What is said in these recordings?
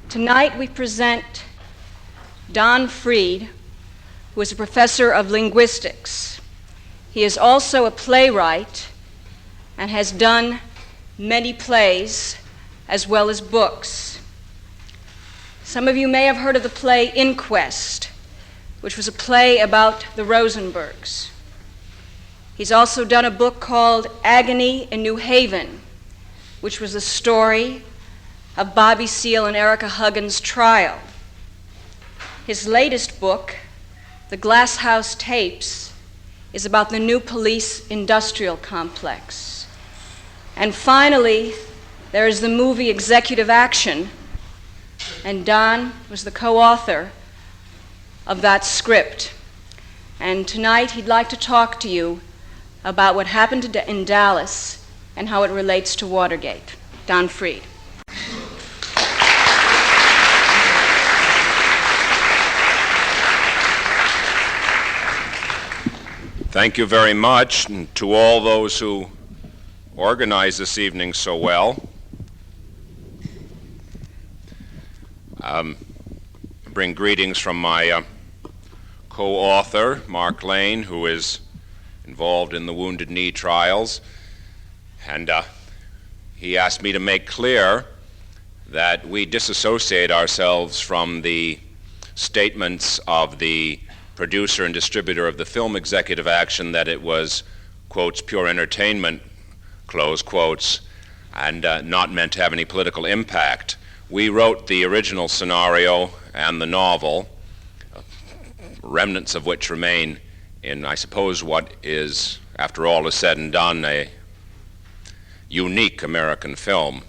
Tonight we present Don Freed, who is a professor of linguistics. He is also a playwright and has done many plays as well as books. Some of you may have heard of the play Inquest, which was a play about the Rosenbergs. He's also done a book called Agony in New Haven, which was the story of Bobby Seale and Erica Huggins' trial. His latest book, The Glass House Tapes, is about the new police industrial complex. And finally, there is the movie Executive Action, and Don was the co-author of that script. And tonight he'd like to talk to you about what happened in Dallas and how it relates to Watergate. Don Freed. Thank you very much, and to all those who organized this evening so well. Bring greetings from my co-author, Mark Lane, who is involved in the Wounded Knee trials, and he asked me to make clear that we disassociate ourselves from the statements of the producer and distributor of the film Executive Action that it was, quotes, pure entertainment, close quotes, and not meant to have any political impact. We wrote the original scenario and the novel, remnants of which remain in, I suppose, what is, after all is said and done, a unique American film,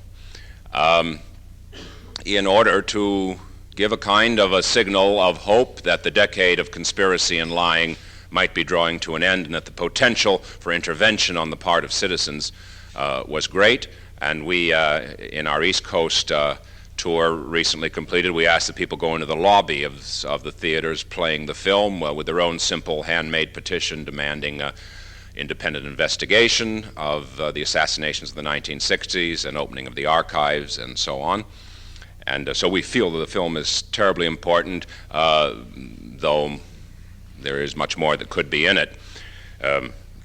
in order to give a kind of a signal of hope that the decade of conspiracy and lying might be drawing to an end, and that the potential for intervention on the part of citizens was great. And we, in our East Coast tour recently completed, we asked the people go into the lobby of the theaters playing the film with their own simple handmade petition demanding independent investigation of the assassinations of the 1960s and opening of the archives and so on. And so we feel that the film is terribly important, though there is much more that could be in it.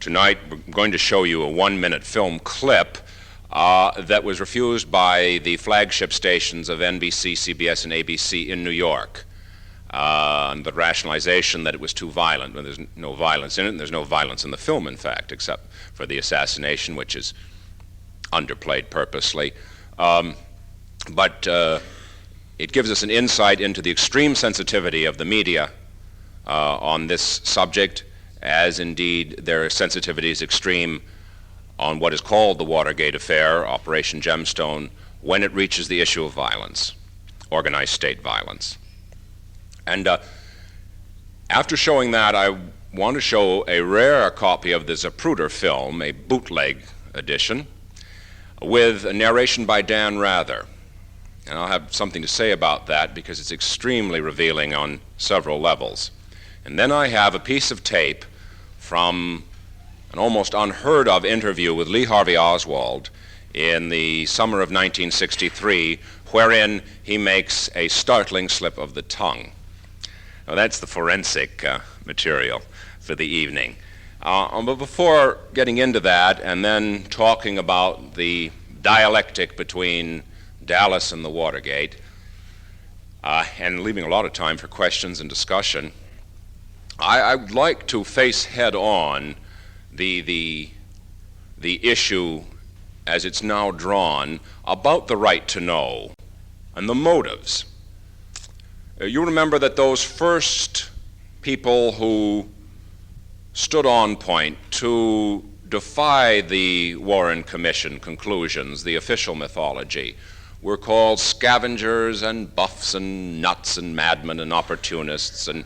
Tonight we're going to show you a 1-minute film clip that was refused by the flagship stations of NBC, CBS, and ABC in New York, on the rationalization that it was too violent. Well, there's no violence in it, and there's no violence in the film, in fact, except for the assassination, which is underplayed purposely. But it gives us an insight into the extreme sensitivity of the media on this subject, as indeed their sensitivity is extreme on what is called the Watergate affair, Operation Gemstone, when it reaches the issue of violence, organized state violence. And after showing that, I want to show a rare copy of the Zapruder film, a bootleg edition, with a narration by Dan Rather. And I'll have something to say about that because it's extremely revealing on several levels. And then I have a piece of tape from an almost unheard of interview with Lee Harvey Oswald in the summer of 1963, wherein he makes a startling slip of the tongue. Now that's the forensic material for the evening. But before getting into that and then talking about the dialectic between Dallas and the Watergate, and leaving a lot of time for questions and discussion, I would like to face head-on the issue as it's now drawn about the right to know and the motives. You remember that those first people who stood on point to defy the Warren Commission conclusions, the official mythology, were called scavengers and buffs and nuts and madmen and opportunists, and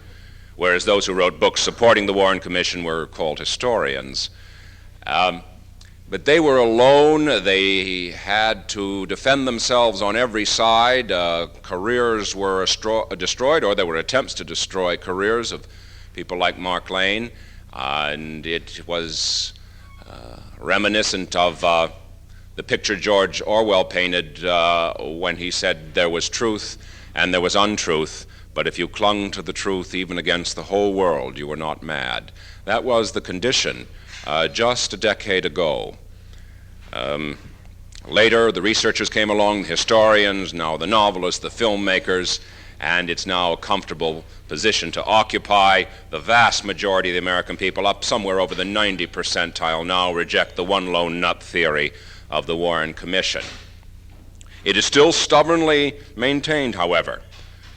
whereas those who wrote books supporting the Warren Commission were called historians. But they were alone. They had to defend themselves on every side. Careers were destroyed, or there were attempts to destroy careers of people like Mark Lane, and it was reminiscent of the picture George Orwell painted when he said there was truth and there was untruth, but if you clung to the truth even against the whole world, you were not mad. That was the condition just a decade ago. Later, the researchers came along, the historians, now the novelists, the filmmakers, and it's now a comfortable position to occupy. The vast majority of the American people, up somewhere over the 90 percentile now, reject the one lone nut theory of the Warren Commission. It is still stubbornly maintained, however,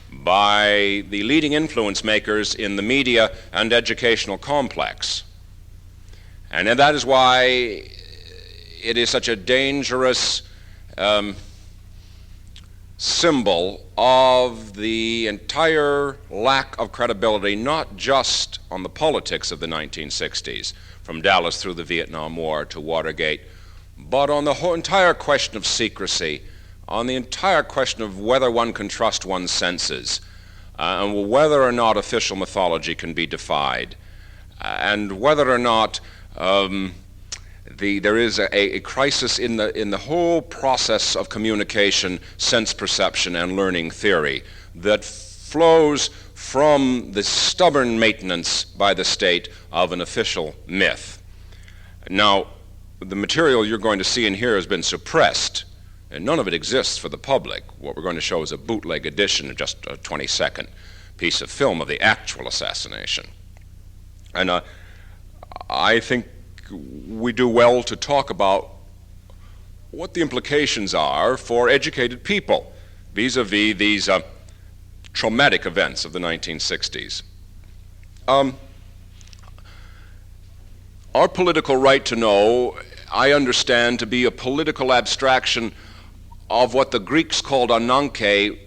by the leading influence makers in the media and educational complex. And that is why it is such a dangerous symbol of the entire lack of credibility, not just on the politics of the 1960s, from Dallas through the Vietnam War to Watergate, but on the whole entire question of secrecy, on the entire question of whether one can trust one's senses, and whether or not official mythology can be defied, and whether or not there is a crisis in the whole process of communication, sense perception, and learning theory that flows from the stubborn maintenance by the state of an official myth. Now, the material you're going to see in here has been suppressed, and none of it exists for the public. What we're going to show is a bootleg edition, just a 20-second piece of film of the actual assassination. And I think we do well to talk about what the implications are for educated people vis-a-vis these traumatic events of the 1960s. Our political right to know, I understand to be a political abstraction of what the Greeks called ananke,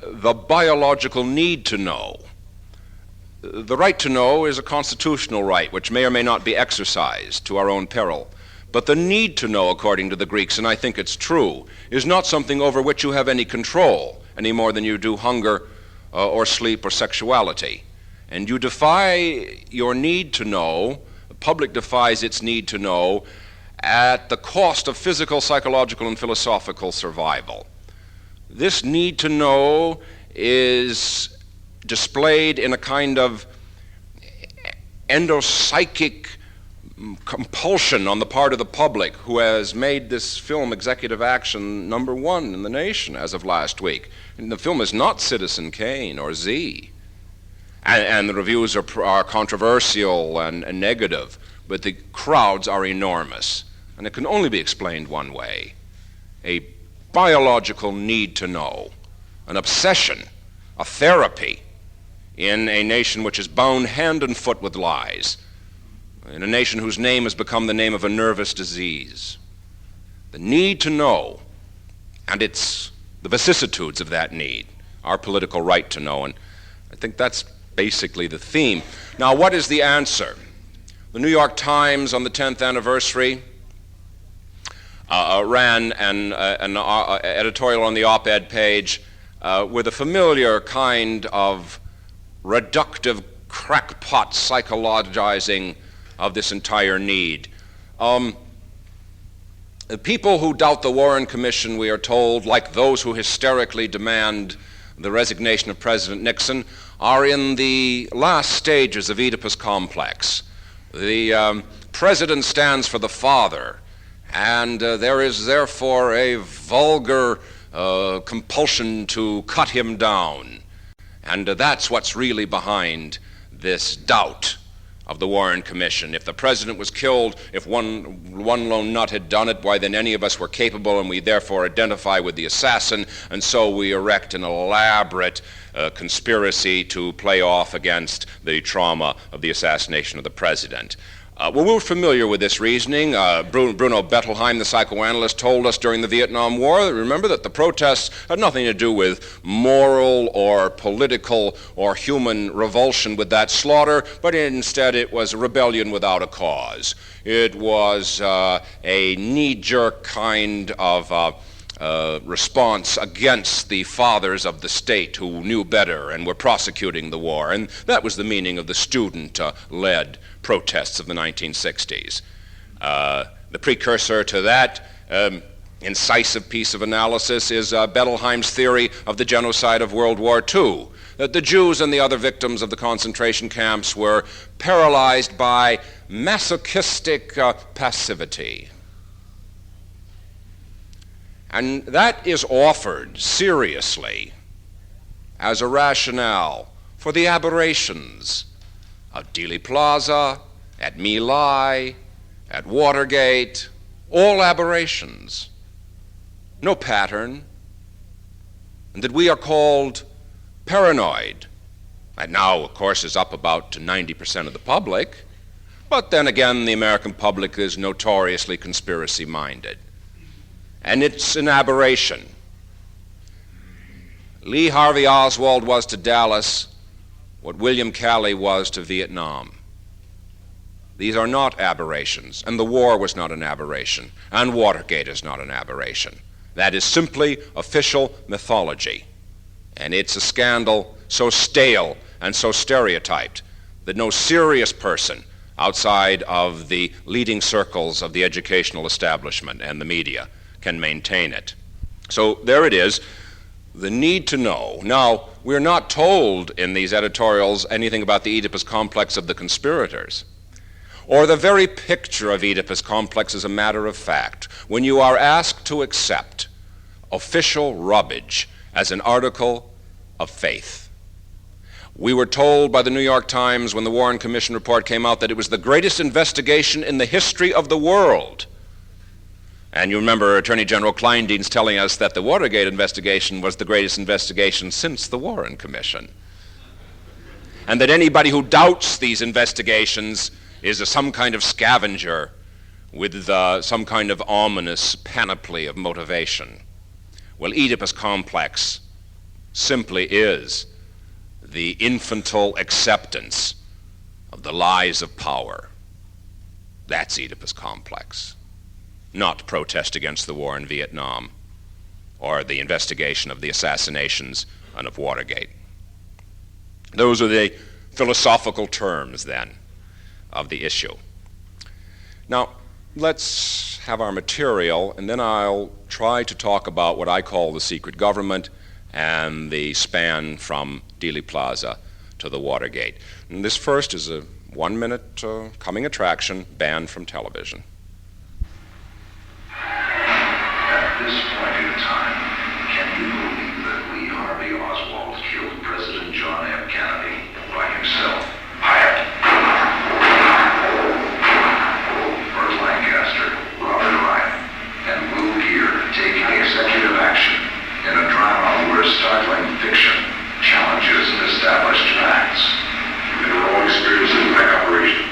the biological need to know. The right to know is a constitutional right, which may or may not be exercised to our own peril. But the need to know, according to the Greeks, and I think it's true, is not something over which you have any control, any more than you do hunger or sleep or sexuality. And you defy your need to know, the public defies its need to know, at the cost of physical, psychological, and philosophical survival. This need to know is displayed in a kind of endopsychic compulsion on the part of the public, who has made this film executive action #1 in the nation as of last week. And the film is not Citizen Kane or Z. And the reviews are controversial and negative, but the crowds are enormous. And it can only be explained one way: a biological need to know, an obsession, a therapy, in a nation which is bound hand and foot with lies, in a nation whose name has become the name of a nervous disease. The need to know, and it's the vicissitudes of that need, our political right to know, and I think that's basically the theme. Now, what is the answer? The New York Times, on the 10th anniversary, ran an editorial on the op-ed page with a familiar kind of reductive crackpot psychologizing of this entire need. The people who doubt the Warren Commission, we are told, like those who hysterically demand the resignation of President Nixon, are in the last stages of Oedipus complex. The president stands for the father, and there is therefore a vulgar compulsion to cut him down. And that's what's really behind this doubt of the Warren Commission. If the president was killed, if one lone nut had done it, why then any of us were capable, and we therefore identify with the assassin, and so we erect an elaborate conspiracy to play off against the trauma of the assassination of the president. Well, we're familiar with this reasoning. Bruno Bettelheim, the psychoanalyst, told us during the Vietnam War, remember, that the protests had nothing to do with moral or political or human revulsion with that slaughter, but instead it was a rebellion without a cause. It was a knee-jerk kind of response against the fathers of the state who knew better and were prosecuting the war. And that was the meaning of the student-led protests of the 1960s. The precursor to that incisive piece of analysis is Bettelheim's theory of the genocide of World War II, that the Jews and the other victims of the concentration camps were paralyzed by masochistic passivity. And that is offered seriously as a rationale for the aberrations of Dealey Plaza, at My Lai, at Watergate, all aberrations, no pattern, and that we are called paranoid. And now, of course, is up about to 90% of the public, but then again, the American public is notoriously conspiracy-minded. And it's an aberration. Lee Harvey Oswald was to Dallas what William Calley was to Vietnam. These are not aberrations, and the war was not an aberration, and Watergate is not an aberration. That is simply official mythology, and it's a scandal so stale and so stereotyped that no serious person outside of the leading circles of the educational establishment and the media can maintain it. So there it is, the need to know. Now, we're not told in these editorials anything about the Oedipus complex of the conspirators, or the very picture of Oedipus complex as a matter of fact. When you are asked to accept official rubbish as an article of faith. We were told by the New York Times when the Warren Commission report came out that it was the greatest investigation in the history of the world. And you remember Attorney General Kleindienst telling us that the Watergate investigation was the greatest investigation since the Warren Commission. And that anybody who doubts these investigations is some kind of scavenger with some kind of ominous panoply of motivation. Well, Oedipus complex simply is the infantile acceptance of the lies of power. That's Oedipus complex. Not protest against the war in Vietnam or the investigation of the assassinations and of Watergate. Those are the philosophical terms, then, of the issue. Now, let's have our material, and then I'll try to talk about what I call the secret government and the span from Dealey Plaza to the Watergate. And this first is a 1-minute coming attraction banned from television. At this point in time, can you believe that Lee Harvey Oswald killed President John F. Kennedy by himself? Hired. Burt Lancaster, Robert Ryan, and Will Geer taking executive action in a drama where startling fiction challenges established facts. They were all experiencing like operation.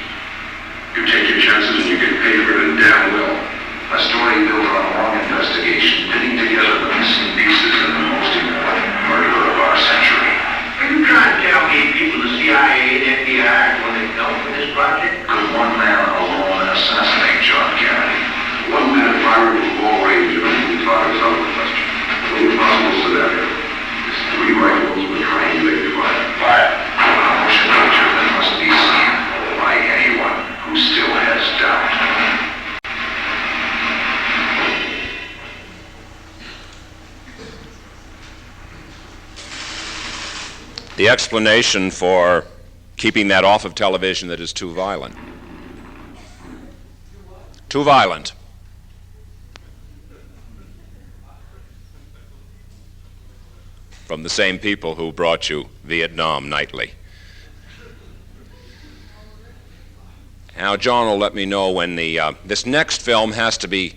You take your chances and you get paid for it, and damn well. A story built on a long investigation, pinning together the missing pieces in the most important murder of our century. Are you trying to tell me people the CIA and FBI are going to help with this project? Could one man alone assassinate John Kennedy? One man firing from all range of enemy fire is out of the question. The impossible scenario is 3 rifles with triangulated fire. Fire. A motion picture that must be seen by anyone who still has doubt. The explanation for keeping that off of television that is too violent. Too violent. From the same people who brought you Vietnam nightly. Now, John will let me know when this next film has to be.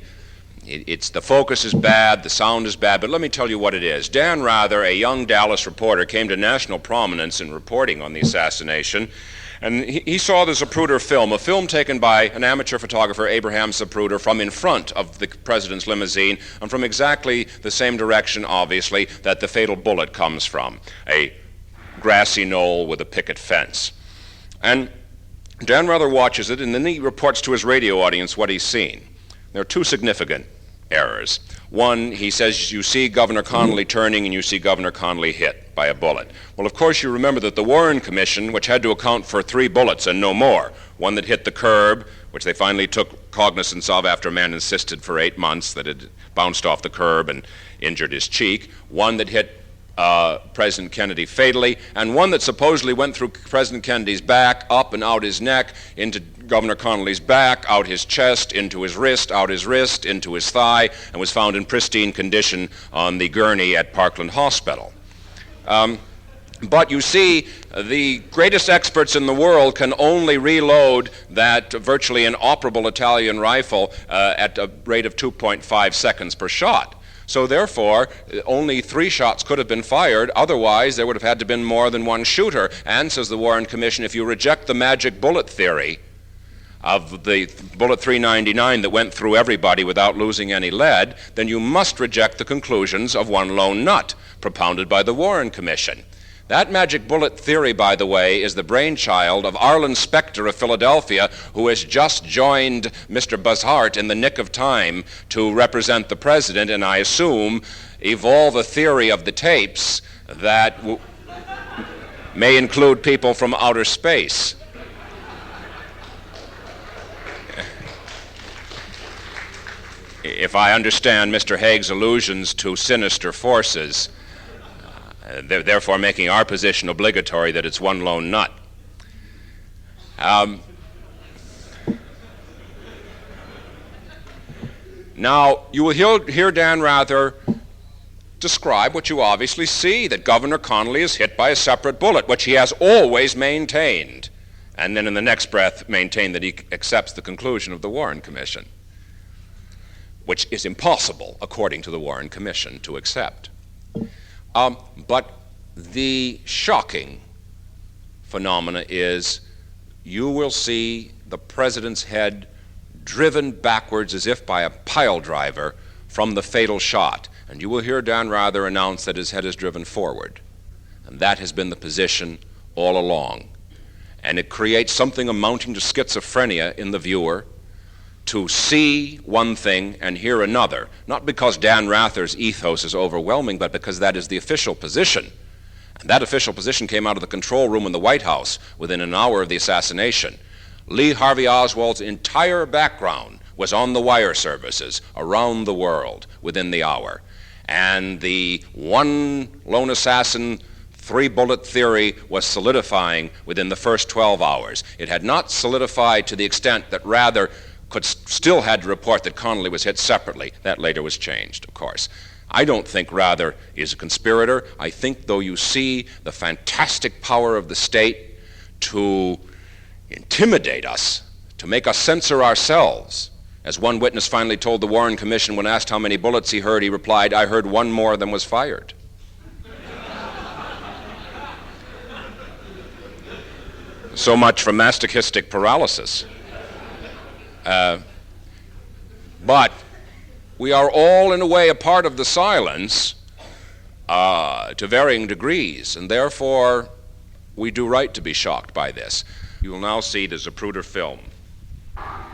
The focus is bad, the sound is bad, but let me tell you what it is. Dan Rather, a young Dallas reporter, came to national prominence in reporting on the assassination, and he saw the Zapruder film, a film taken by an amateur photographer, Abraham Zapruder, from in front of the president's limousine, and from exactly the same direction, obviously, that the fatal bullet comes from, a grassy knoll with a picket fence. And Dan Rather watches it, and then he reports to his radio audience what he's seen. There are 2 significant errors. One, he says you see Governor Connolly turning and you see Governor Connolly hit by a bullet. Well, of course, you remember that the Warren Commission, which had to account for 3 bullets and no more, one that hit the curb, which they finally took cognizance of after a man insisted for 8 months that it bounced off the curb and injured his cheek, one that hit President Kennedy fatally, and one that supposedly went through President Kennedy's back, up and out his neck, into Governor Connolly's back, out his chest, into his wrist, out his wrist, into his thigh, and was found in pristine condition on the gurney at Parkland Hospital. But you see, the greatest experts in the world can only reload that virtually inoperable Italian rifle at a rate of 2.5 seconds per shot. So therefore, only 3 shots could have been fired. Otherwise, there would have had to have been more than one shooter. And, says the Warren Commission, if you reject the magic bullet theory of the bullet 399 that went through everybody without losing any lead, then you must reject the conclusions of one lone nut propounded by the Warren Commission. That magic bullet theory, by the way, is the brainchild of Arlen Specter of Philadelphia, who has just joined Mr. Buzzhart in the nick of time to represent the president, and I assume evolve a theory of the tapes that may include people from outer space. If I understand Mr. Haig's allusions to sinister forces, therefore making our position obligatory that it's one lone nut. Now, you will hear Dan Rather describe what you obviously see, that Governor Connolly is hit by a separate bullet, which he has always maintained, and then in the next breath maintain that he accepts the conclusion of the Warren Commission, which is impossible, according to the Warren Commission, to accept. But the shocking phenomena is you will see the president's head driven backwards as if by a pile driver from the fatal shot. And you will hear Dan Rather announce that his head is driven forward. And that has been the position all along. And it creates something amounting to schizophrenia in the viewer, to see one thing and hear another, not because Dan Rather's ethos is overwhelming, but because that is the official position. And that official position came out of the control room in the White House within an hour of the assassination. Lee Harvey Oswald's entire background was on the wire services around the world within the hour. And the one lone assassin 3-bullet theory was solidifying within the first 12 hours. It had not solidified to the extent that Rather still had to report that Connolly was hit separately. That later was changed, of course. I don't think Rather is a conspirator. I think, though, you see the fantastic power of the state to intimidate us, to make us censor ourselves. As one witness finally told the Warren Commission when asked how many bullets he heard, he replied, "I heard one more than was fired." So much for masochistic paralysis. But we are all, in a way, a part of the silence to varying degrees, and therefore we do right to be shocked by this. You will now see the Zapruder film. Right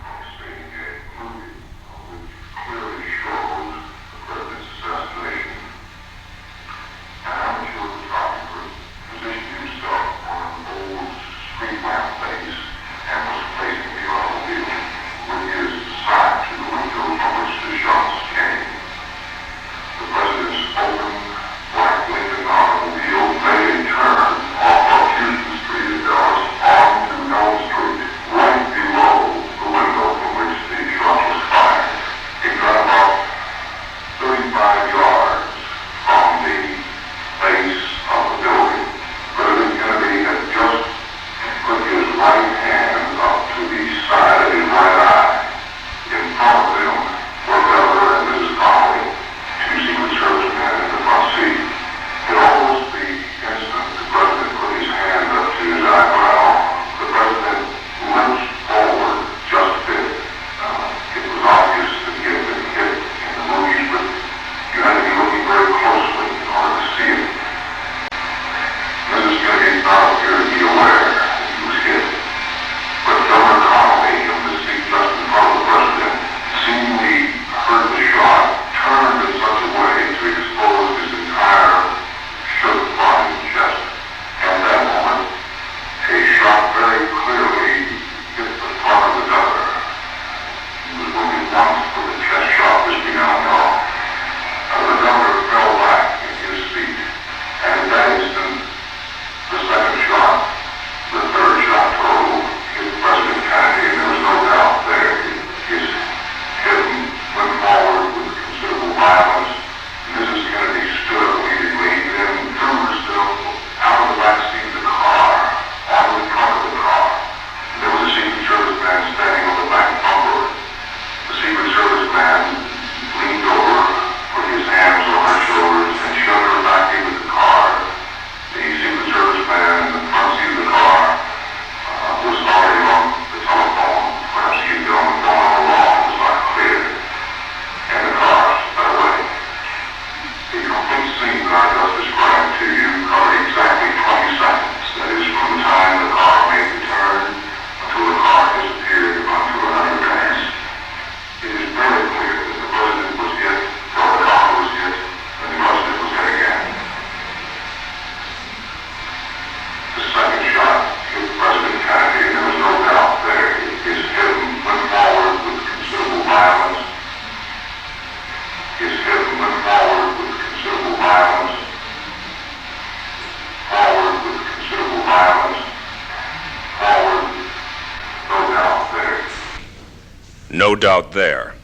doubt there.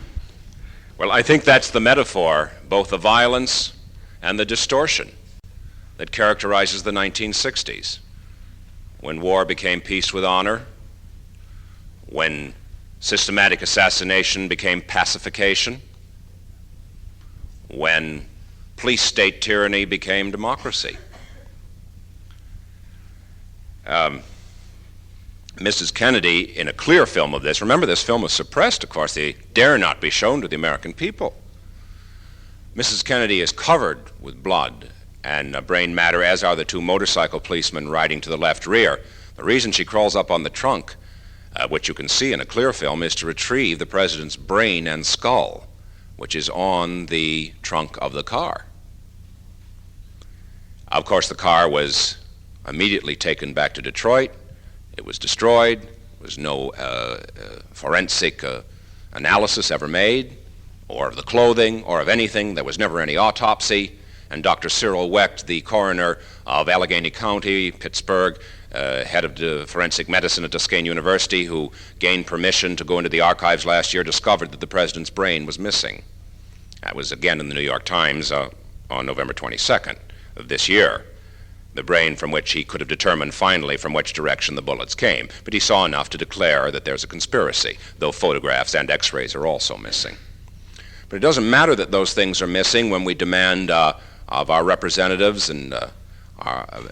Well, I think that's the metaphor, both the violence and the distortion that characterizes the 1960s, when war became peace with honor, when systematic assassination became pacification, when police-state tyranny became democracy. Mrs. Kennedy, in a clear film of this, remember this film was suppressed, of course, they dare not be shown to the American people. Mrs. Kennedy is covered with blood and brain matter, as are the two motorcycle policemen riding to the left rear. The reason she crawls up on the trunk, which you can see in a clear film, is to retrieve the president's brain and skull, which is on the trunk of the car. Of course, the car was immediately taken back to Detroit. It was destroyed. There was no forensic analysis ever made, or of the clothing, or of anything. There was never any autopsy. And Dr. Cyril Wecht, the coroner of Allegheny County, Pittsburgh, head of the forensic medicine at Duquesne University, who gained permission to go into the archives last year, discovered that the president's brain was missing. That was again in the New York Times on November 22nd of this year. The brain from which he could have determined finally from which direction the bullets came. But he saw enough to declare that there's a conspiracy, though photographs and x-rays are also missing. But it doesn't matter that those things are missing when we demand of our representatives and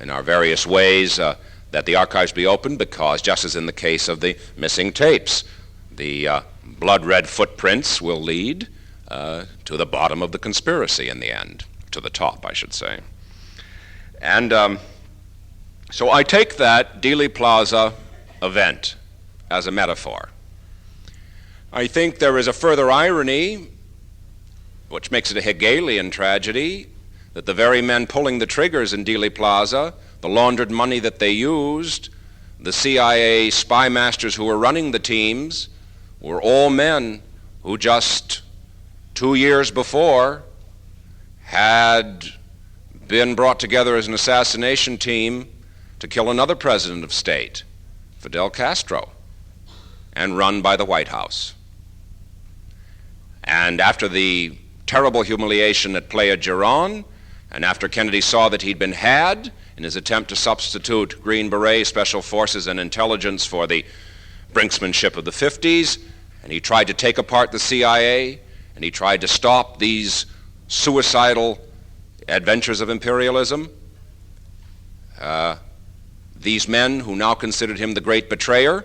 in our various ways that the archives be opened, because just as in the case of the missing tapes, the blood-red footprints will lead to the bottom of the conspiracy in the end, to the top, I should say. And so I take that Dealey Plaza event as a metaphor. I think there is a further irony, which makes it a Hegelian tragedy, that the very men pulling the triggers in Dealey Plaza, the laundered money that they used, the CIA spy masters who were running the teams, were all men who just 2 years before had been brought together as an assassination team to kill another president of state, Fidel Castro, and run by the White House. And after the terrible humiliation at Playa Girón, and after Kennedy saw that he'd been had in his attempt to substitute Green Beret, Special Forces, and intelligence for the brinksmanship of the 50s, and he tried to take apart the CIA, and he tried to stop these suicidal adventures of imperialism. These men who now considered him the great betrayer,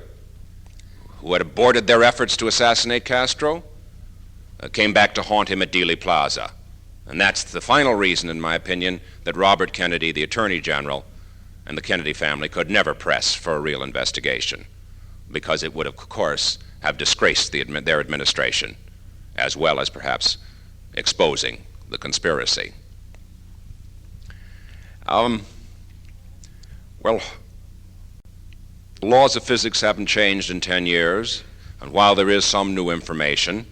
who had aborted their efforts to assassinate Castro, came back to haunt him at Dealey Plaza. And that's the final reason, in my opinion, that Robert Kennedy, the Attorney General, and the Kennedy family could never press for a real investigation, because it would, of course, have disgraced their administration, as well as perhaps exposing the conspiracy. Well, laws of physics haven't changed in 10 years, and while there is some new information,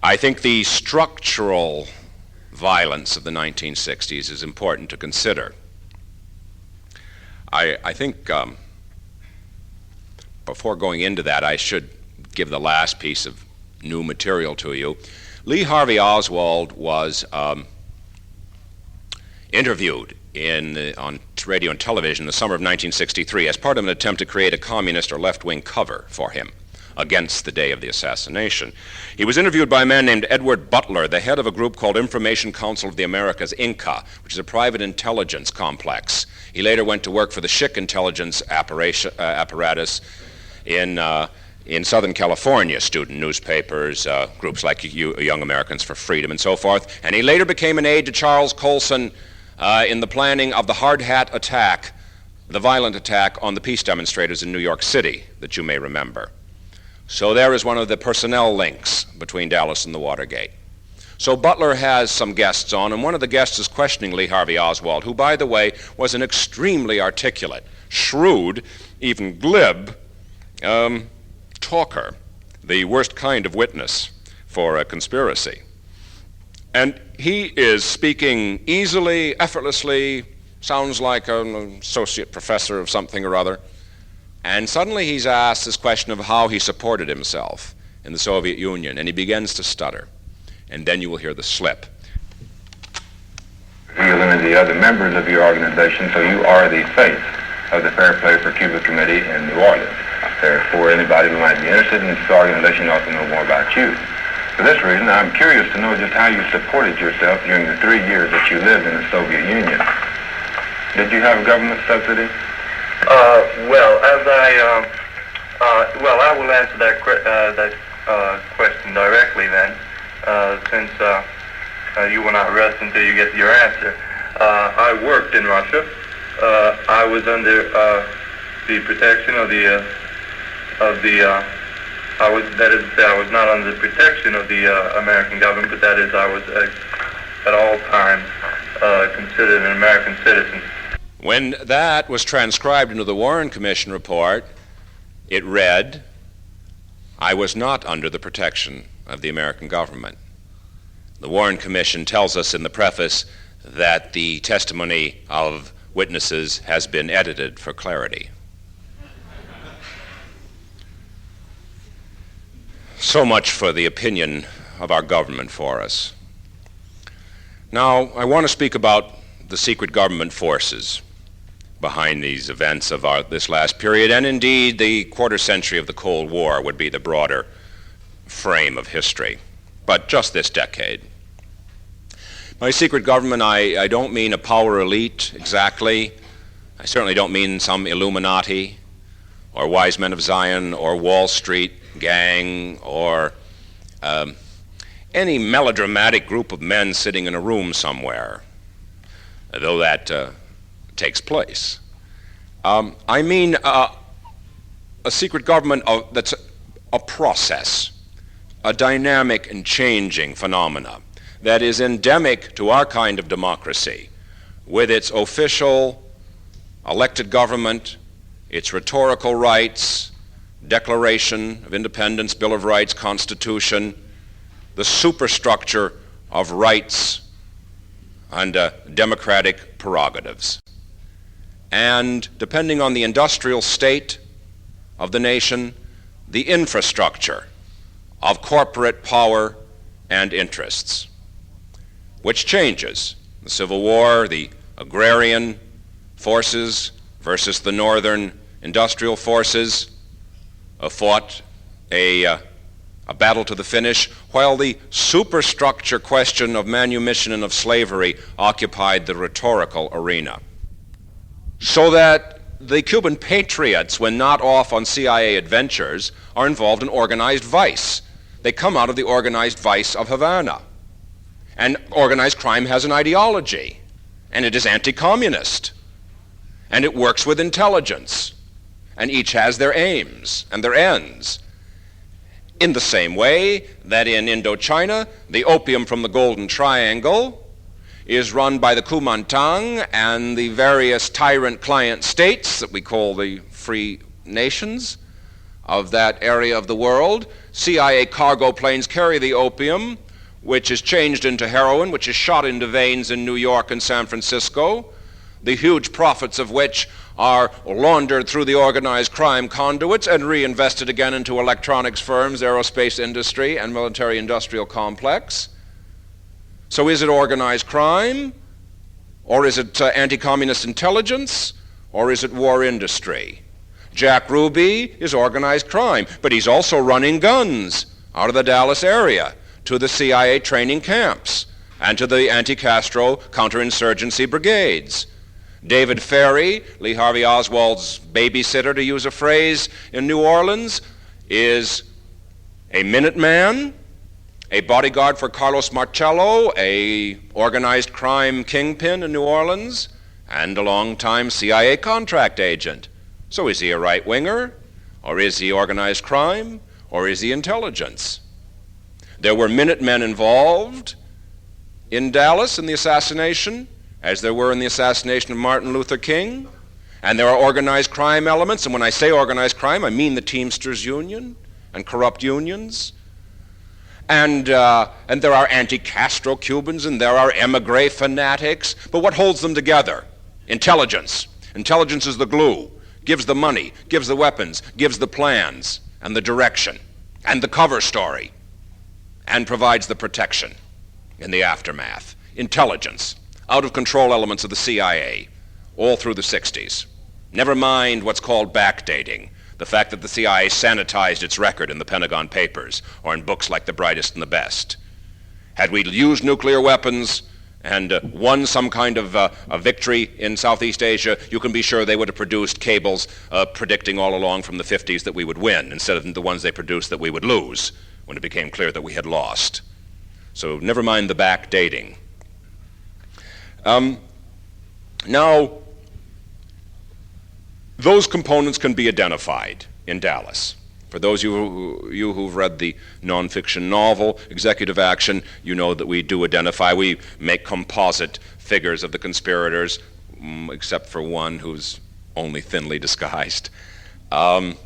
I think the structural violence of the 1960s is important to consider. I think before going into that, I should give the last piece of new material to you. Lee Harvey Oswald was interviewed on radio and television in the summer of 1963 as part of an attempt to create a communist or left-wing cover for him against the day of the assassination. He was interviewed by a man named Edward Butler, the head of a group called Information Council of the Americas, INCA, which is a private intelligence complex. He later went to work for the Schick intelligence apparatus in Southern California, student newspapers, groups like Young Americans for Freedom and so forth. And he later became an aide to Charles Colson in the planning of the hard hat attack, the violent attack on the peace demonstrators in New York City that you may remember. So there is one of the personnel links between Dallas and the Watergate. So Butler has some guests on, and one of the guests is questioning Lee Harvey Oswald, who, by the way, was an extremely articulate, shrewd, even glib talker, the worst kind of witness for a conspiracy. And he is speaking easily, effortlessly, sounds like an associate professor of something or other, And suddenly he's asked this question of how he supported himself in the Soviet Union, and he begins to stutter. And then you will hear the slip. You and the other members of your organization, so you are the face of the Fair Play for Cuba Committee in New Orleans. Therefore, anybody who might be interested in this organization ought to know more about you. For this reason, I'm curious to know just how you supported yourself during the 3 years that you lived in the Soviet Union. Did you have government subsidy? I will answer that question directly then, since you will not rest until you get your answer. I worked in Russia. I was under the protection of I was not under the protection of the American government, but that is, I was at all times considered an American citizen. When that was transcribed into the Warren Commission report, it read, "I was not under the protection of the American government." The Warren Commission tells us in the preface that the testimony of witnesses has been edited for clarity. So much for the opinion of our government for us. Now, I want to speak about the secret government forces behind these events of this last period, and indeed the quarter century of the Cold War would be the broader frame of history, but just this decade. By secret government, I don't mean a power elite exactly. I certainly don't mean some Illuminati or Wise Men of Zion or Wall Street gang or any melodramatic group of men sitting in a room somewhere, though that takes place. I mean a secret government that's a process, a dynamic and changing phenomena that is endemic to our kind of democracy, with its official elected government, its rhetorical rights, Declaration of Independence, Bill of Rights, Constitution, the superstructure of rights and democratic prerogatives. And depending on the industrial state of the nation, the infrastructure of corporate power and interests, which changes. The Civil War, the agrarian forces versus the northern industrial forces fought a battle to the finish, while the superstructure question of manumission and of slavery occupied the rhetorical arena. So that the Cuban patriots, when not off on CIA adventures, are involved in organized vice. They come out of the organized vice of Havana. And organized crime has an ideology, and it is anti-communist, and it works with intelligence, and each has their aims and their ends. In the same way that in Indochina, the opium from the Golden Triangle is run by the Kuomintang and the various tyrant client states that we call the free nations of that area of the world. CIA cargo planes carry the opium, which is changed into heroin, which is shot into veins in New York and San Francisco, the huge profits of which are laundered through the organized crime conduits and reinvested again into electronics firms, aerospace industry, and military-industrial complex. So is it organized crime, or is it anti-communist intelligence, or is it war industry? Jack Ruby is organized crime, but he's also running guns out of the Dallas area to the CIA training camps and to the anti-Castro counterinsurgency brigades. David Ferry, Lee Harvey Oswald's babysitter, to use a phrase, in New Orleans, is a Minuteman, a bodyguard for Carlos Marcello, a organized crime kingpin in New Orleans, and a long-time CIA contract agent. So is he a right-winger, or is he organized crime, or is he intelligence? There were Minutemen involved in Dallas in the assassination, as there were in the assassination of Martin Luther King, and there are organized crime elements, and when I say organized crime, I mean the Teamsters Union and corrupt unions. And there are anti-Castro Cubans, and there are emigre fanatics, but what holds them together? Intelligence. Intelligence is the glue. gives the money, gives the weapons, gives the plans and the direction and the cover story, and provides the protection in the aftermath. Intelligence, out-of-control elements of the CIA, all through the 60s. Never mind what's called backdating, the fact that the CIA sanitized its record in the Pentagon Papers or in books like The Brightest and the Best. Had we used nuclear weapons and won some kind of a victory in Southeast Asia, you can be sure they would have produced cables predicting all along from the 50s that we would win, instead of the ones they produced that we would lose when it became clear that we had lost. So never mind the backdating. Now, those components can be identified in Dallas. For those of you who've read the nonfiction novel, Executive Action, you know that we do identify. We make composite figures of the conspirators, except for one who's only thinly disguised. And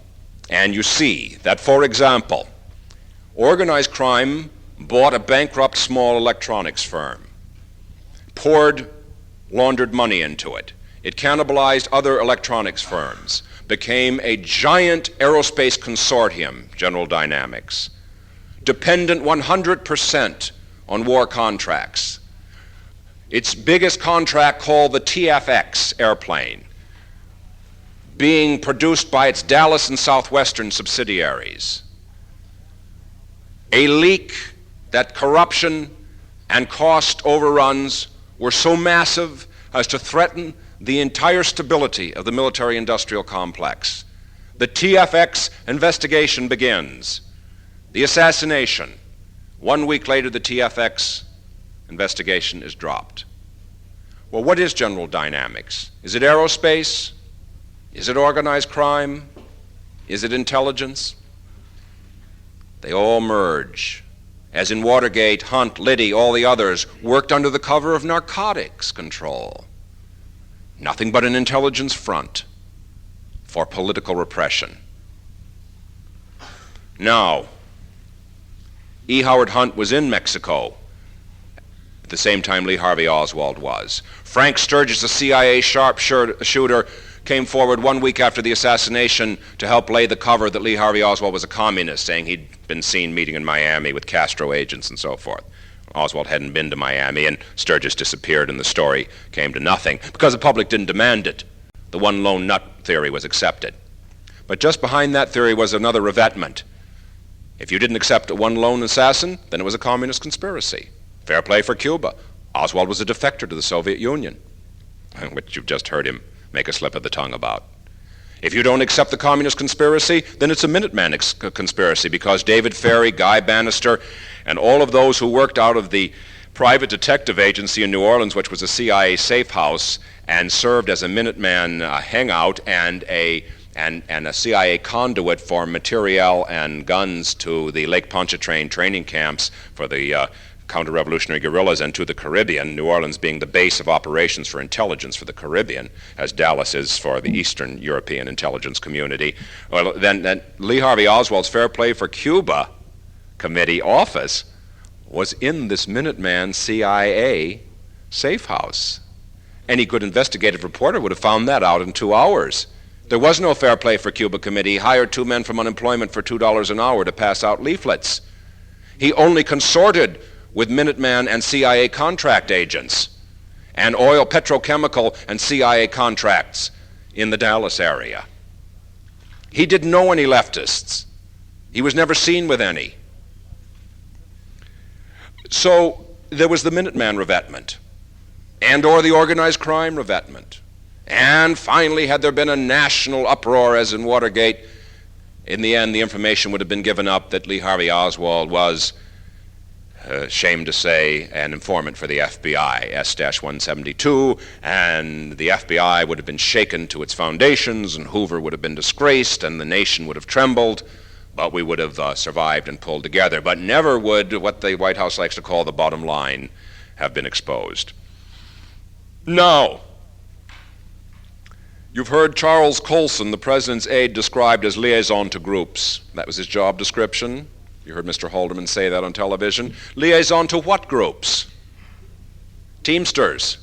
you see that, for example, organized crime bought a bankrupt small electronics firm, poured laundered money into it. It cannibalized other electronics firms, became a giant aerospace consortium, General Dynamics, dependent 100% on war contracts. Its biggest contract, called the TFX airplane, being produced by its Dallas and Southwestern subsidiaries. A leak that corruption and cost overruns were so massive as to threaten the entire stability of the military-industrial complex. The TFX investigation begins. The assassination. 1 week later, the TFX investigation is dropped. Well, what is General Dynamics? Is it aerospace? Is it organized crime? Is it intelligence? They all merge. As in Watergate, Hunt, Liddy, all the others worked under the cover of narcotics control. Nothing but an intelligence front for political repression. Now, E. Howard Hunt was in Mexico at the same time Lee Harvey Oswald was. Frank Sturgis, a CIA sharpshooter, came forward 1 week after the assassination to help lay the cover that Lee Harvey Oswald was a communist, saying he'd been seen meeting in Miami with Castro agents and so forth. Oswald hadn't been to Miami, and Sturgis disappeared, and the story came to nothing because the public didn't demand it. The one lone nut theory was accepted. But just behind that theory was another revetment. If you didn't accept one lone assassin, then it was a communist conspiracy. Fair play for Cuba. Oswald was a defector to the Soviet Union, which you've just heard him make a slip of the tongue about. If you don't accept the communist conspiracy, then it's a Minuteman conspiracy, because David Ferry, Guy Bannister, and all of those who worked out of the private detective agency in New Orleans, which was a CIA safe house and served as a Minuteman hangout and a CIA conduit for materiel and guns to the Lake Pontchartrain training camps for the counter-revolutionary guerrillas and to the Caribbean, New Orleans being the base of operations for intelligence for the Caribbean, as Dallas is for the Eastern European intelligence community. Well, then Lee Harvey Oswald's Fair Play for Cuba Committee office was in this Minuteman CIA safe house. Any good investigative reporter would have found that out in 2 hours. There was no Fair Play for Cuba Committee. He hired 2 men from unemployment for $2 an hour to pass out leaflets. He only consorted with Minuteman and CIA contract agents and oil, petrochemical, and CIA contracts in the Dallas area. He didn't know any leftists. He was never seen with any. So there was the Minuteman revetment, or the organized crime revetment. And finally, had there been a national uproar as in Watergate, in the end the information would have been given up that Lee Harvey Oswald was, shame to say, an informant for the FBI, S-172, and the FBI would have been shaken to its foundations, and Hoover would have been disgraced, and the nation would have trembled, but we would have survived and pulled together. But never would what the White House likes to call the bottom line have been exposed. Now, you've heard Charles Colson, the president's aide, described as liaison to groups. That was his job description. You heard Mr. Halderman say that on television. Liaison to what groups? Teamsters,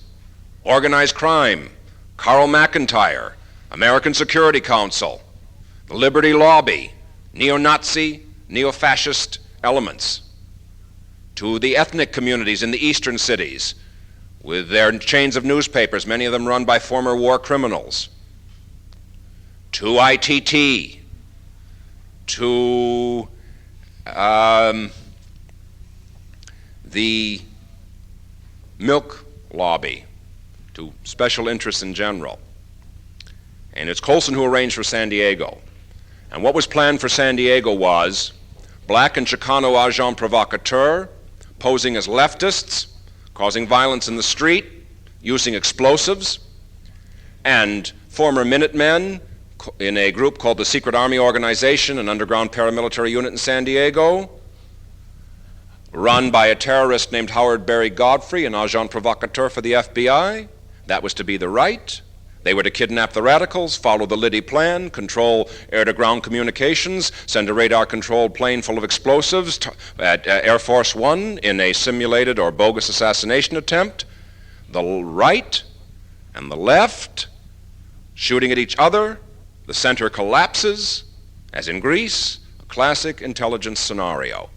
organized crime, Carl McIntyre, American Security Council, the Liberty Lobby, neo-Nazi, neo-fascist elements, to the ethnic communities in the eastern cities with their chains of newspapers, many of them run by former war criminals, to ITT, to the milk lobby, to special interests in general. And it's Colson who arranged for San Diego. And what was planned for San Diego was black and Chicano agents provocateurs posing as leftists, causing violence in the street, using explosives, and former Minutemen in a group called the Secret Army Organization, an underground paramilitary unit in San Diego, run by a terrorist named Howard Berry Godfrey, an agent provocateur for the FBI. That was to be the right. They were to kidnap the radicals, follow the Liddy plan, control air-to-ground communications, send a radar-controlled plane full of explosives at Air Force One in a simulated or bogus assassination attempt. The right and the left shooting at each other. The center collapses, as in Greece, a classic intelligence scenario.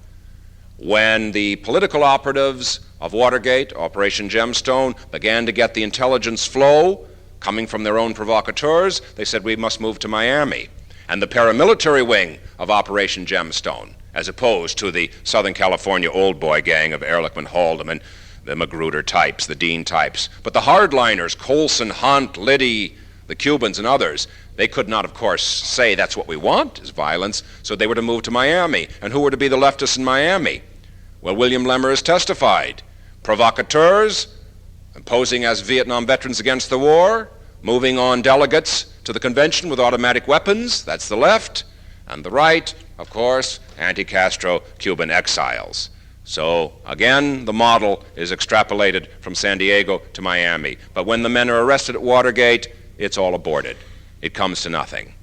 When the political operatives of Watergate, Operation Gemstone, began to get the intelligence flow coming from their own provocateurs, they said we must move to Miami. And the paramilitary wing of Operation Gemstone, as opposed to the Southern California old boy gang of Ehrlichman, Haldeman, the Magruder types, the Dean types. But the hardliners, Colson, Hunt, Liddy, the Cubans and others, they could not, of course, say that's what we want is violence, so they were to move to Miami. And who were to be the leftists in Miami? Well, William Lemmer has testified. Provocateurs, posing as Vietnam veterans against the war, moving on delegates to the convention with automatic weapons, that's the left, and the right, of course, anti-Castro Cuban exiles. So, again, the model is extrapolated from San Diego to Miami. But when the men are arrested at Watergate, it's all aborted. It comes to nothing.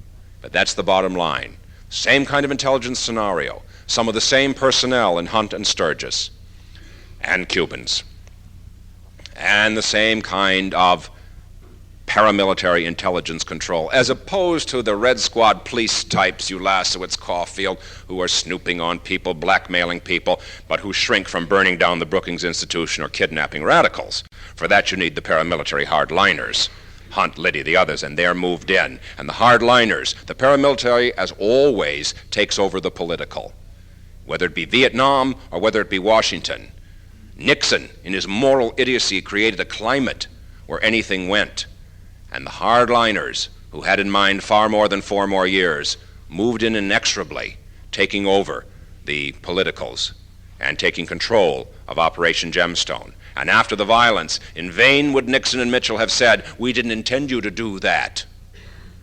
But that's the bottom line. Same kind of intelligence scenario. Some of the same personnel in Hunt and Sturgis and Cubans. And the same kind of paramilitary intelligence control, as opposed to the Red Squad police types, Ulasewicz, Caulfield, who are snooping on people, blackmailing people, but who shrink from burning down the Brookings Institution or kidnapping radicals. For that you need the paramilitary hardliners. Hunt, Liddy, the others, and they're moved in. And the hardliners, the paramilitary, as always, takes over the political, whether it be Vietnam or whether it be Washington. Nixon, in his moral idiocy, created a climate where anything went. And the hardliners, who had in mind far more than 4 more years, moved in inexorably, taking over the politicals and taking control of Operation Gemstone. And after the violence, in vain would Nixon and Mitchell have said, we didn't intend you to do that.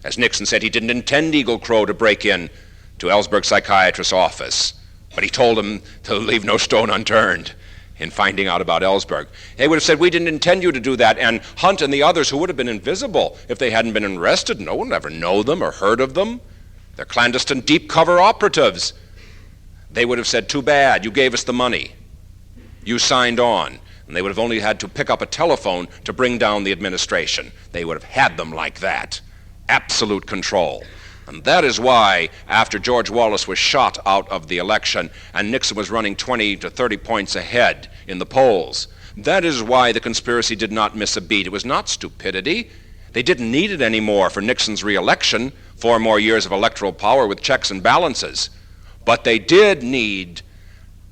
As Nixon said, he didn't intend Eagle Crow to break in to Ellsberg's psychiatrist's office, but he told him to leave no stone unturned in finding out about Ellsberg. They would have said, we didn't intend you to do that, and Hunt and the others who would have been invisible if they hadn't been arrested, no one would ever know them or heard of them. They're clandestine deep cover operatives. They would have said, too bad, you gave us the money. You signed on. And they would have only had to pick up a telephone to bring down the administration. They would have had them like that. Absolute control. And that is why, after George Wallace was shot out of the election and Nixon was running 20 to 30 points ahead in the polls, that is why the conspiracy did not miss a beat. It was not stupidity. They didn't need it anymore for Nixon's re-election, 4 more years of electoral power with checks and balances. But they did need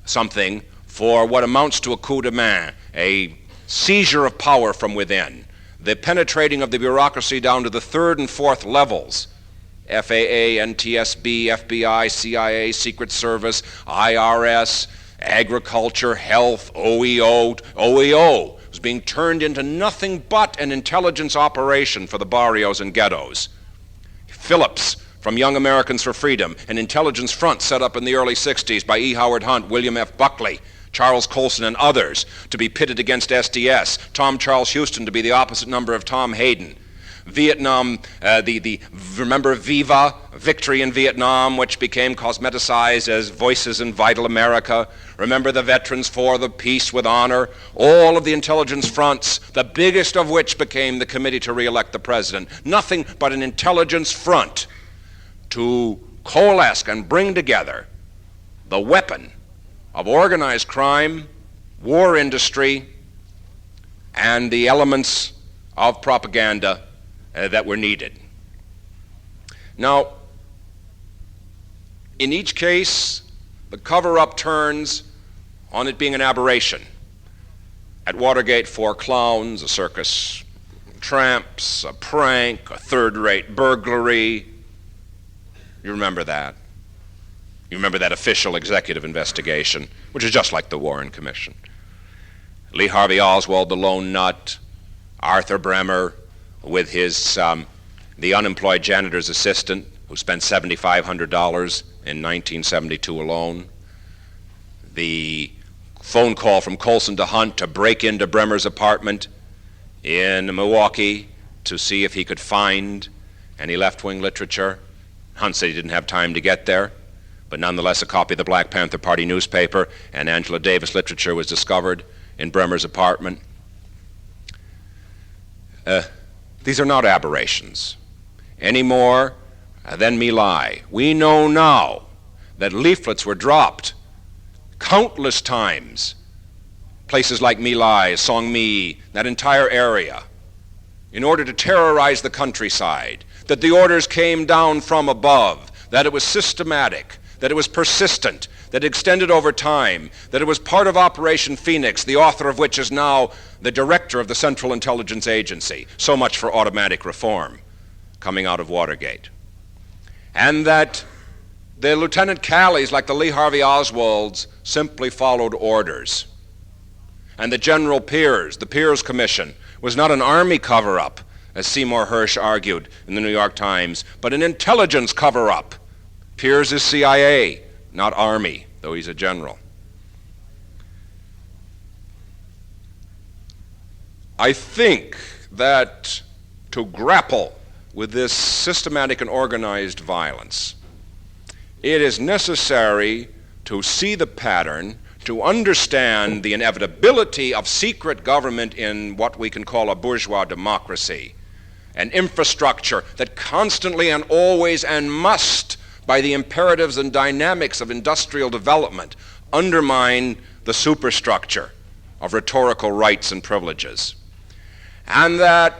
something for what amounts to a coup de main, a seizure of power from within, the penetrating of the bureaucracy down to the 3rd and 4th levels, FAA, NTSB, FBI, CIA, Secret Service, IRS, agriculture, health, OEO. OEO was being turned into nothing but an intelligence operation for the barrios and ghettos. Phillips, from Young Americans for Freedom, an intelligence front set up in the early 60s by E. Howard Hunt, William F. Buckley, Charles Colson and others, to be pitted against SDS, Tom Charles Houston to be the opposite number of Tom Hayden, Vietnam, remember Viva, Victory in Vietnam, which became cosmeticized as Voices in Vital America. Remember the Veterans for the Peace with Honor. All of the intelligence fronts, the biggest of which became the Committee to Re-elect the President. Nothing but an intelligence front to coalesce and bring together the weapon of organized crime, war industry, and the elements of propaganda that were needed. Now, in each case, the cover-up turns on it being an aberration. At Watergate, 4 clowns, a circus tramps, a prank, a third-rate burglary. You remember that. You remember that official executive investigation, which is just like the Warren Commission. Lee Harvey Oswald, the lone nut, Arthur Bremer with his the unemployed janitor's assistant who spent $7,500 in 1972 alone. The phone call from Colson to Hunt to break into Bremer's apartment in Milwaukee to see if he could find any left-wing literature. Hunt said he didn't have time to get there, but nonetheless a copy of the Black Panther Party newspaper and Angela Davis literature was discovered in Bremer's apartment. These are not aberrations any more than My Lai. We know now that leaflets were dropped countless times. Places like My Lai, Song Mi, that entire area, in order to terrorize the countryside, that the orders came down from above, that it was systematic, that it was persistent, that it extended over time, that it was part of Operation Phoenix, the author of which is now the director of the Central Intelligence Agency. So much for automatic reform coming out of Watergate. And that the Lieutenant Calleys, like the Lee Harvey Oswalds, simply followed orders. And the General Peers, the Peers Commission, was not an army cover-up, as Seymour Hersh argued in the New York Times, but an intelligence cover-up. Peers is CIA, not Army, though he's a general. I think that to grapple with this systematic and organized violence, it is necessary to see the pattern, to understand the inevitability of secret government in what we can call a bourgeois democracy, an infrastructure that constantly and always and must, by the imperatives and dynamics of industrial development, undermine the superstructure of rhetorical rights and privileges. And that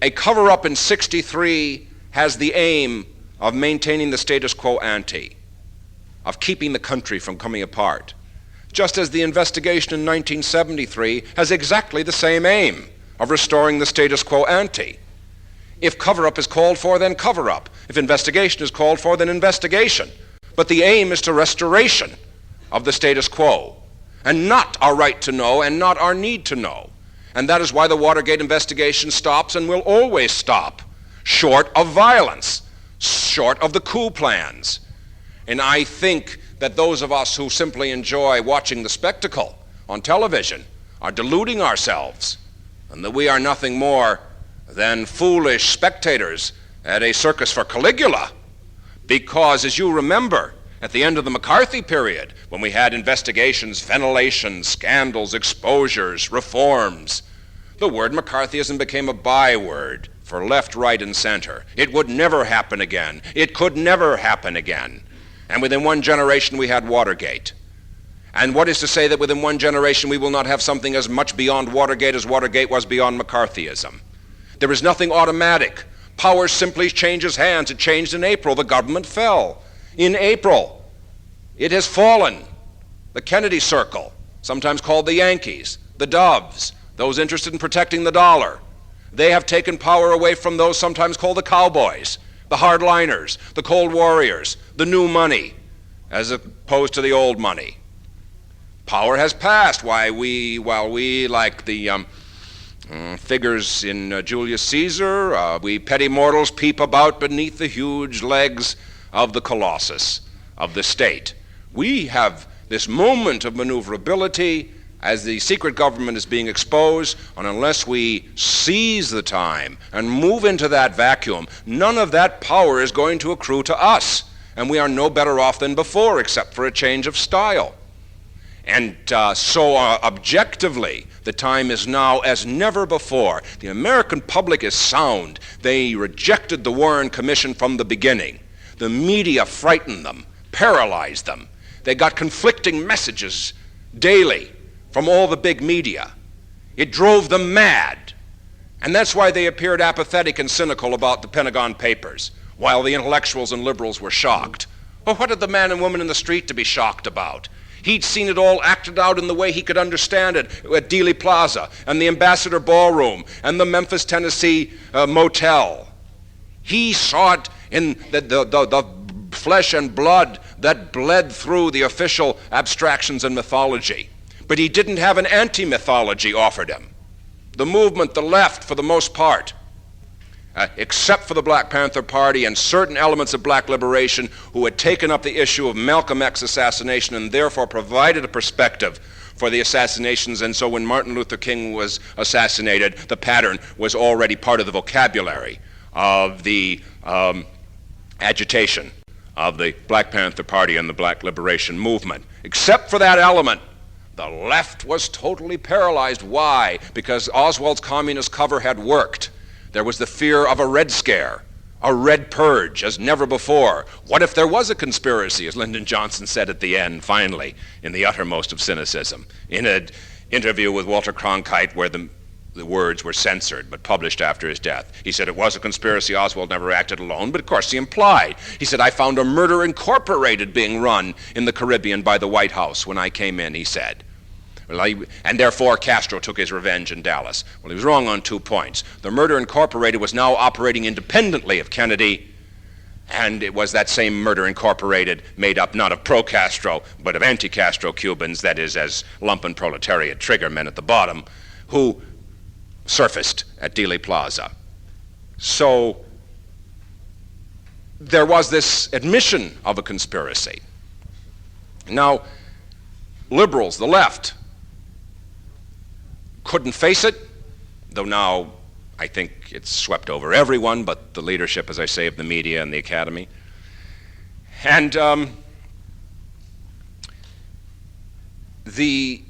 a cover-up in 1963 has the aim of maintaining the status quo ante, of keeping the country from coming apart, just as the investigation in 1973 has exactly the same aim of restoring the status quo ante. If cover-up is called for, then cover-up. If investigation is called for, then investigation. But the aim is to restoration of the status quo, and not our right to know and not our need to know. And that is why the Watergate investigation stops and will always stop, short of violence, short of the coup plans. And I think that those of us who simply enjoy watching the spectacle on television are deluding ourselves, and that we are nothing more than foolish spectators at a circus for Caligula. Because, as you remember, at the end of the McCarthy period, when we had investigations, ventilations, scandals, exposures, reforms, the word McCarthyism became a byword for left, right, and center. It would never happen again. It could never happen again. And within one generation we had Watergate. And what is to say that within one generation we will not have something as much beyond Watergate as Watergate was beyond McCarthyism? There is nothing automatic. Power simply changes hands. It changed in April. The government fell. In April, it has fallen. The Kennedy Circle, sometimes called the Yankees, the Doves, those interested in protecting the dollar, they have taken power away from those sometimes called the cowboys, the hardliners, the cold warriors, the new money, as opposed to the old money. Power has passed while we like the figures in Julius Caesar, we petty mortals peep about beneath the huge legs of the colossus of the state. We have this moment of maneuverability as the secret government is being exposed, and unless we seize the time and move into that vacuum, none of that power is going to accrue to us. And we are no better off than before, except for a change of style. And so objectively, the time is now as never before. The American public is sound. They rejected the Warren Commission from the beginning. The media frightened them, paralyzed them. They got conflicting messages daily from all the big media. It drove them mad. And that's why they appeared apathetic and cynical about the Pentagon Papers, while the intellectuals and liberals were shocked. Well, what had the man and woman in the street to be shocked about? He'd seen it all acted out in the way he could understand it at Dealey Plaza and the Ambassador Ballroom and the Memphis, Tennessee motel. He saw it in the flesh and blood that bled through the official abstractions and mythology. But he didn't have an anti-mythology offered him. The movement, the left, for the most part, except for the Black Panther Party and certain elements of black liberation who had taken up the issue of Malcolm X's assassination and therefore provided a perspective for the assassinations. And so when Martin Luther King was assassinated, the pattern was already part of the vocabulary of the agitation of the Black Panther Party and the black liberation movement. Except for that element, the left was totally paralyzed. Why? Because Oswald's communist cover had worked. There was the fear of a Red Scare, a Red Purge, as never before. What if there was a conspiracy, as Lyndon Johnson said at the end, finally, in the uttermost of cynicism, in an interview with Walter Cronkite where the words were censored but published after his death. He said it was a conspiracy, Oswald never acted alone, but of course he implied. He said, I found a Murder Incorporated being run in the Caribbean by the White House when I came in, he said. And therefore Castro took his revenge in Dallas. Well, he was wrong on 2 points. The Murder Incorporated was now operating independently of Kennedy, and it was that same Murder Incorporated made up not of pro-Castro, but of anti-Castro Cubans, that is, as lumpen proletariat triggermen at the bottom, who surfaced at Dealey Plaza. So there was this admission of a conspiracy. Now, liberals, the left, couldn't face it, though now I think it's swept over everyone but the leadership, as I say, of the media and the academy. And the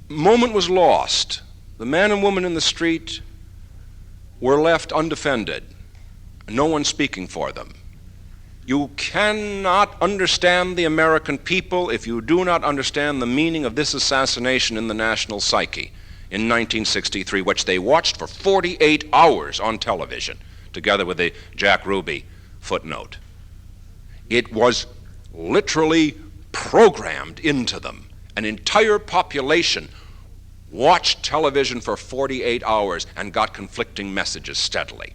moment was lost. The man and woman in the street were left undefended, no one speaking for them. You cannot understand the American people if you do not understand the meaning of this assassination in the national psyche in 1963, which they watched for 48 hours on television, together with the Jack Ruby footnote. It was literally programmed into them. An entire population watched television for 48 hours and got conflicting messages steadily.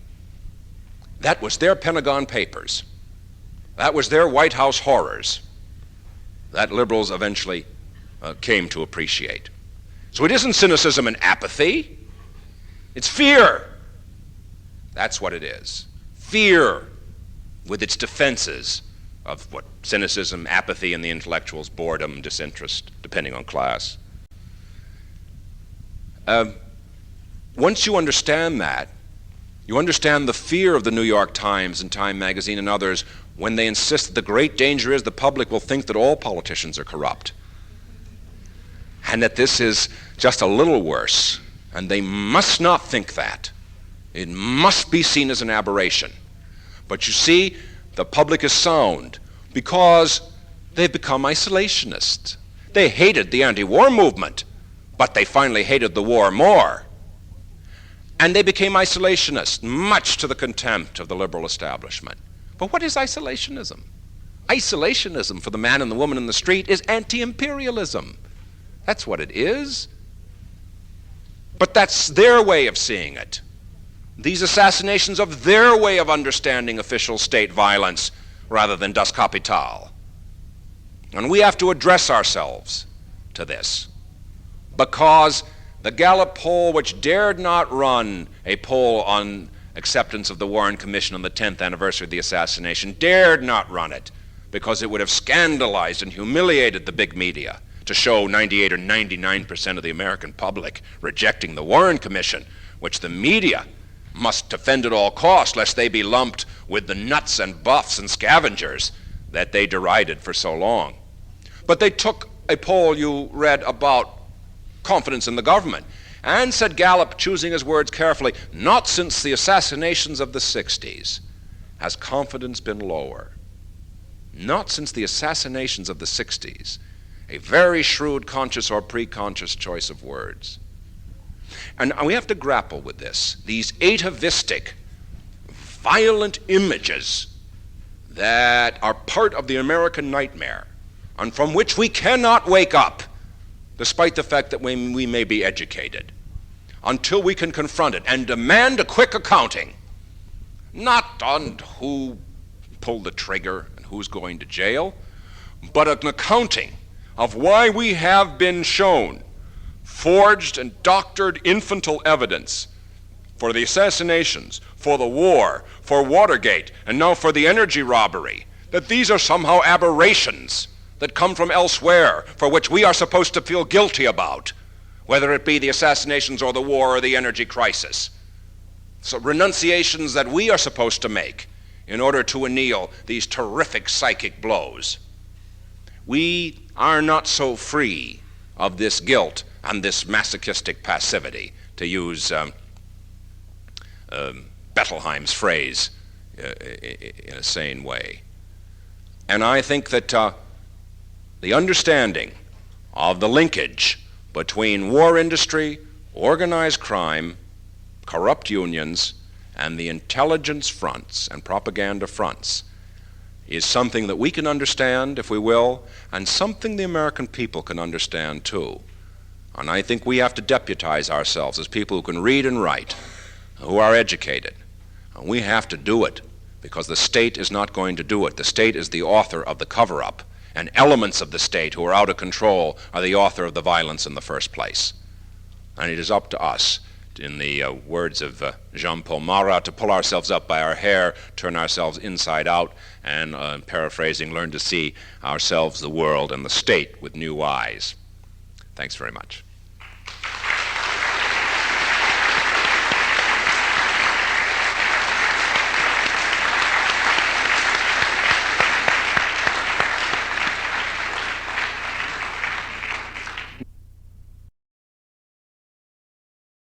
That was their Pentagon Papers. That was their White House horrors that liberals eventually came to appreciate. So it isn't cynicism and apathy. It's fear. That's what it is. Fear with its defenses of what cynicism, apathy, and the intellectuals, boredom, disinterest, depending on class. Once you understand that, you understand the fear of the New York Times and Time Magazine and others when they insist that the great danger is the public will think that all politicians are corrupt. And that this is just a little worse. And they must not think that. It must be seen as an aberration. But you see, the public is sound because they've become isolationists. They hated the anti-war movement, but they finally hated the war more. And they became isolationists, much to the contempt of the liberal establishment. But what is isolationism? Isolationism for the man and the woman in the street is anti-imperialism. That's what it is. But that's their way of seeing it. These assassinations of their way of understanding official state violence rather than das Kapital. And we have to address ourselves to this because the Gallup poll, which dared not run a poll on acceptance of the Warren Commission on the 10th anniversary of the assassination, dared not run it because it would have scandalized and humiliated the big media to show 98 or 99% of the American public rejecting the Warren Commission, which the media must defend at all costs lest they be lumped with the nuts and buffs and scavengers that they derided for so long. But they took a poll you read about confidence in the government, and said Gallup, choosing his words carefully, not since the assassinations of the 60s has confidence been lower. Not since the assassinations of the 60s. A very shrewd conscious or pre-conscious choice of words. And we have to grapple with this. These atavistic, violent images that are part of the American nightmare and from which we cannot wake up despite the fact that we may be educated, until we can confront it and demand a quick accounting, not on who pulled the trigger and who's going to jail, but an accounting of why we have been shown forged and doctored infantile evidence for the assassinations, for the war, for Watergate, and now for the energy robbery, that these are somehow aberrations that come from elsewhere, for which we are supposed to feel guilty about, whether it be the assassinations or the war or the energy crisis. So renunciations that we are supposed to make in order to anneal these terrific psychic blows. We are not so free of this guilt and this masochistic passivity, to use Bettelheim's phrase in a sane way. And I think that the understanding of the linkage between war industry, organized crime, corrupt unions, and the intelligence fronts and propaganda fronts is something that we can understand, if we will, and something the American people can understand too. And I think we have to deputize ourselves as people who can read and write, who are educated. And we have to do it because the state is not going to do it. The state is the author of the cover-up, and elements of the state who are out of control are the author of the violence in the first place. And it is up to us, in the words of Jean-Paul Marat, to pull ourselves up by our hair, turn ourselves inside out, and, paraphrasing, learn to see ourselves, the world, and the state with new eyes. Thanks very much.